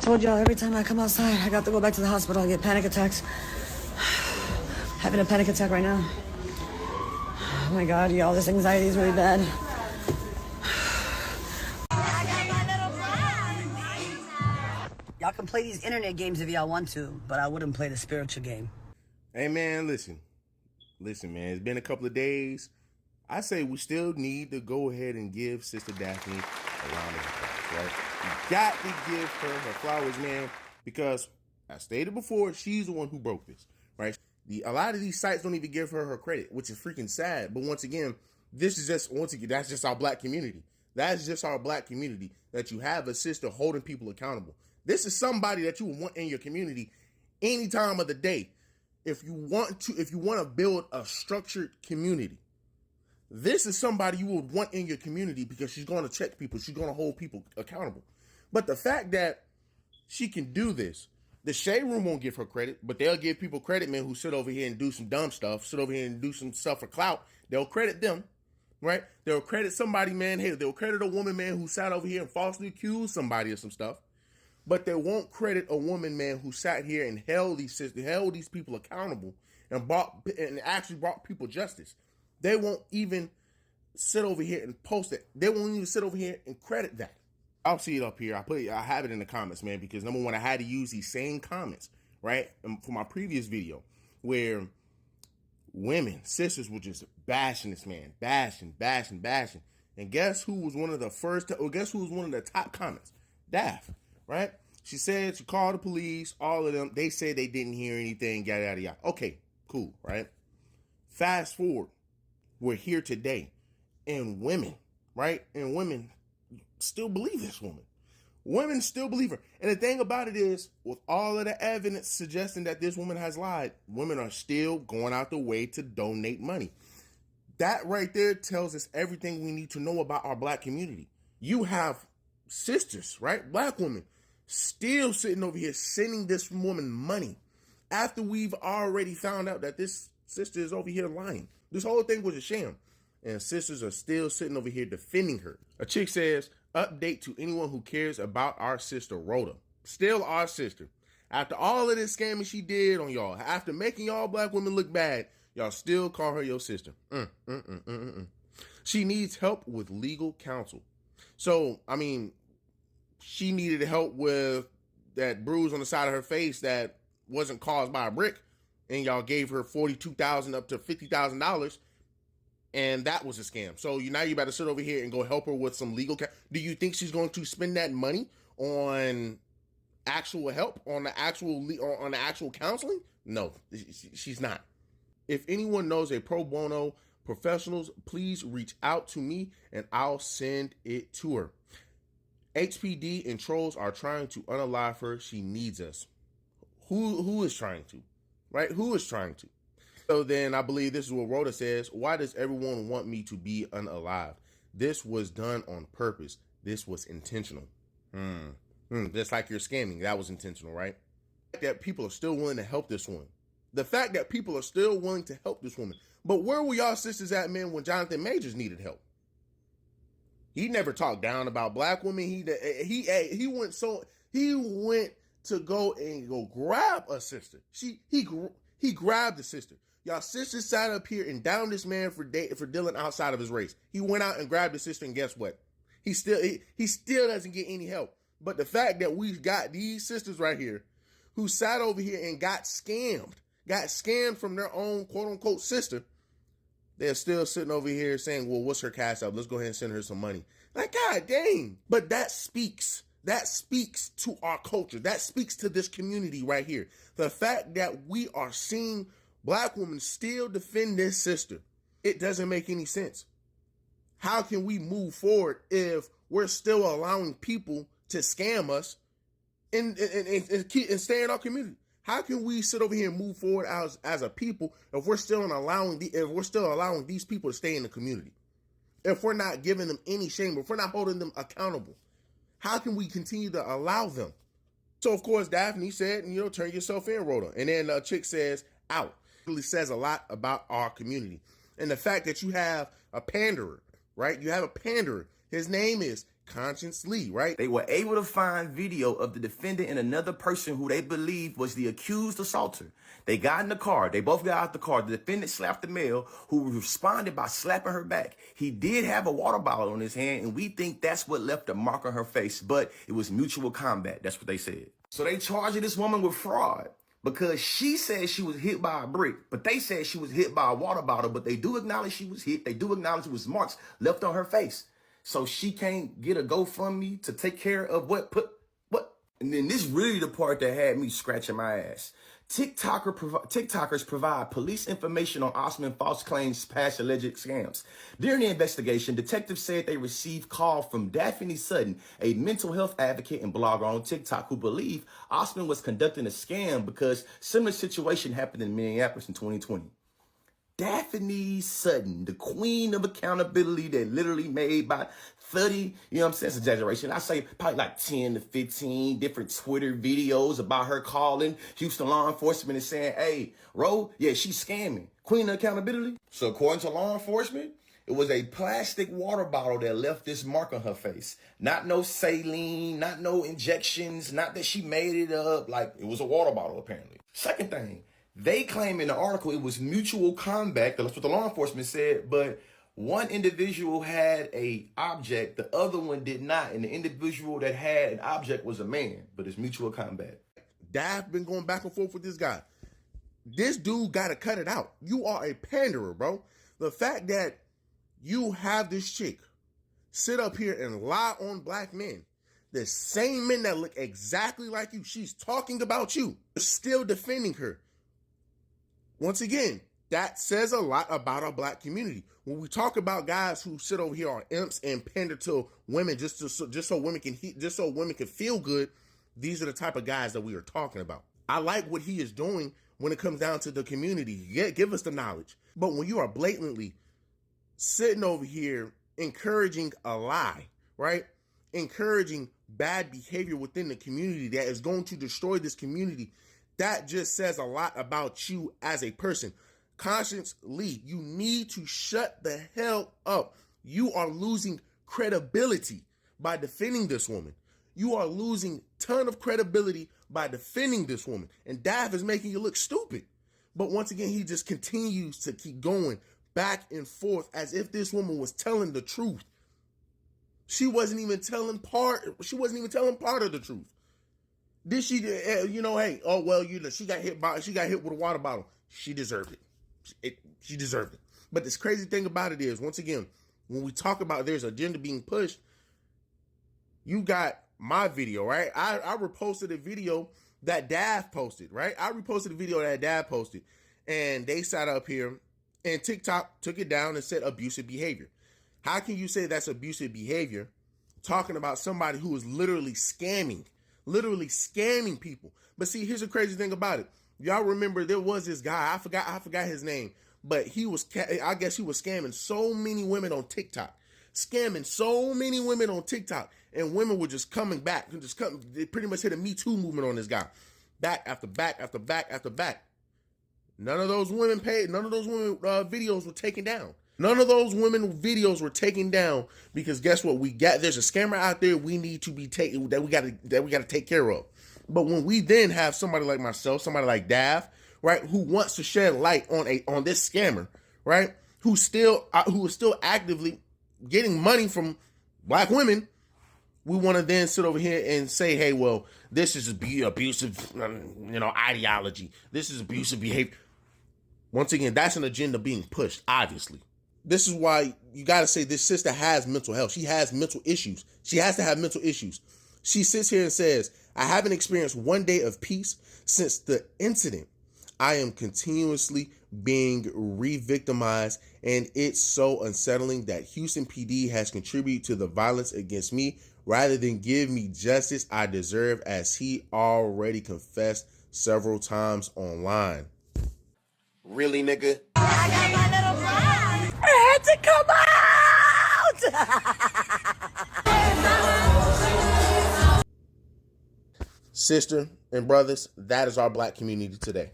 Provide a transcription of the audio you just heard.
Told y'all every time I come outside, I got to go back to the hospital. I get panic attacks. Having a panic attack right now. Oh my God, y'all, this anxiety is really bad. Y'all can play these internet games if y'all want to, but I wouldn't play the spiritual game. Hey man, listen, man. It's been a couple of days. I say we still need to go ahead and give Sister Daphne a round of applause, right? We got to give her flowers, man, because I stated before, she's the one who broke this, right? A lot of these sites don't even give her credit, which is freaking sad. But once again, that's just our black community. That's just our black community, that you have a sister holding people accountable. This is somebody that you would want in your community any time of the day. If you want to build a structured community, this is somebody you would want in your community because she's going to check people. She's going to hold people accountable. But the fact that she can do this, the Shade Room won't give her credit, but they'll give people credit, man, who sit over here and do some dumb stuff, sit over here and do some stuff for clout. They'll credit them, right? They'll credit somebody, man. Hey, they'll credit a woman, man, who sat over here and falsely accused somebody of some stuff. But they won't credit a woman, man, who sat here and held these people accountable and actually brought people justice. They won't even sit over here and post it. They won't even sit over here and credit that. I'll see it up here. I have it in the comments, man, because number one, I had to use these same comments, right, for my previous video, where women, sisters, were just bashing this man, bashing. And guess who was one of the top comments? Daph. Right? She said she called the police, all of them. They said they didn't hear anything, yada, yada, yada. Okay, cool, right? Fast forward. We're here today. And women, right? And women still believe this woman. Women still believe her. And the thing about it is, with all of the evidence suggesting that this woman has lied, women are still going out the way to donate money. That right there tells us everything we need to know about our black community. You have sisters, right? Black women still sitting over here sending this woman money after we've already found out that this sister is over here lying. This whole thing was a sham. And sisters are still sitting over here defending her. A chick says, update to anyone who cares about our sister, Rhoda. Still our sister. After all of this scamming she did on y'all, after making y'all black women look bad, y'all still call her your sister. She needs help with legal counsel. So, I mean, she needed help with that bruise on the side of her face that wasn't caused by a brick, and y'all gave her $42,000 up to $50,000, and that was a scam. So now you better sit over here and go help her with some legal. Do you think she's going to spend that money on actual help, on the actual counseling? No, she's not. If anyone knows a pro bono professionals, please reach out to me and I'll send it to her. HPD and trolls are trying to unalive her. She needs us. Who is trying to? Right? Who is trying to? So then I believe this is what Rhoda says. Why does everyone want me to be unalive? This was done on purpose. This was intentional. Just like you're scamming. That was intentional, right? That people are still willing to help this woman. The fact that people are still willing to help this woman. But where were y'all sisters at, man, when Jonathan Majors needed help? He never talked down about black women. He went to go grab a sister. He grabbed the sister. Y'all sisters sat up here and downed this man for dealing outside of his race. He went out and grabbed the sister, and guess what? He still doesn't get any help. But the fact that we've got these sisters right here who sat over here and got scammed from their own quote unquote sister, they're still sitting over here saying, well, what's her cash out? Let's go ahead and send her some money. Like, God dang. But that speaks to our culture. That speaks to this community right here. The fact that we are seeing black women still defend this sister, it doesn't make any sense. How can we move forward if we're still allowing people to scam us and stay in our community? How can we sit over here and move forward as a people if we're still allowing these people to stay in the community? If we're not giving them any shame, if we're not holding them accountable, how can we continue to allow them? So of course, Daphne said, turn yourself in, Rhoda. And then a chick says, out. It really says a lot about our community. And the fact that you have a panderer, right? You have a panderer. His name is Conscience Lee, right? They were able to find video of the defendant and another person who they believe was the accused assaulter. They got in the car. They both got out the car. The defendant slapped the male, who responded by slapping her back. He did have a water bottle in his hand, and we think that's what left a mark on her face, but it was mutual combat. That's what they said. So they charged this woman with fraud because she said she was hit by a brick, but they said she was hit by a water bottle, but they do acknowledge she was hit. They do acknowledge it was marks left on her face. So she can't get a GoFundMe to take care of what. And then this really the part that had me scratching my ass. TikTokers provide police information on Osman false claims past alleged scams. During the investigation, detectives said they received call from Daphne Sutton, a mental health advocate and blogger on TikTok, who believed Osman was conducting a scam because similar situation happened in Minneapolis in 2020. Daphne Sutton, the queen of accountability that literally made about 30, you know what I'm saying, it's exaggeration. I say probably like 10 to 15 different Twitter videos about her calling Houston law enforcement and saying, hey, Ro, yeah, she's scamming. Queen of accountability. So according to law enforcement, it was a plastic water bottle that left this mark on her face. Not no saline, not no injections, not that she made it up. Like, it was a water bottle, apparently. Second thing, they claim in the article it was mutual combat. That's what the law enforcement said, but one individual had a object, the other one did not, and the individual that had an object was a man, but it's mutual combat. Daph been going back and forth with this guy. This dude got to cut it out. You are a panderer, bro. The fact that you have this chick sit up here and lie on black men, the same men that look exactly like you, she's talking about you, still defending her. Once again, that says a lot about our black community. When we talk about guys who sit over here are imps and pander to women just so women can feel good, these are the type of guys that we are talking about. I like what he is doing when it comes down to the community. Yeah, give us the knowledge. But when you are blatantly sitting over here encouraging a lie, right? Encouraging bad behavior within the community that is going to destroy this community, that just says a lot about you as a person. Conscience Lee, you need to shut the hell up. You are losing credibility by defending this woman. You are losing ton of credibility by defending this woman. And Daph is making you look stupid. But once again, he just continues to keep going back and forth as if this woman was telling the truth. She wasn't even telling part of the truth. Did she, hey, oh, well, she got hit with a water bottle. She deserved it. She deserved it. But this crazy thing about it is, once again, when we talk about there's agenda being pushed, you got my video, right? I reposted a video that Daph posted, right? I reposted a video that Daph posted, and they sat up here, and TikTok took it down and said abusive behavior. How can you say that's abusive behavior talking about somebody who is literally scamming people? But see, here's the crazy thing about it. Y'all remember there was this guy, I forgot his name, but I guess he was scamming so many women on TikTok. And women were just coming back and they pretty much hit a Me Too movement on this guy. Back after back after back after back. None of those women videos were taken down. None of those women videos were taken down because guess what? There's a scammer out there we need to be taken, that we gotta take care of. But when we then have somebody like myself, somebody like Daph, right, who wants to shed light on this scammer, right, who is still actively getting money from black women, we want to then sit over here and say, hey, well, this is abusive, ideology. This is abusive behavior. Once again, that's an agenda being pushed, obviously. This is why you got to say this sister has mental health. She has mental issues. She has to have mental issues. She sits here and says, I haven't experienced one day of peace since the incident. I am continuously being re-victimized, and it's so unsettling that Houston PD has contributed to the violence against me rather than give me justice I deserve, as he already confessed several times online. Really, nigga? I got my little prize. It had to come out. Sister and brothers, that is our black community today.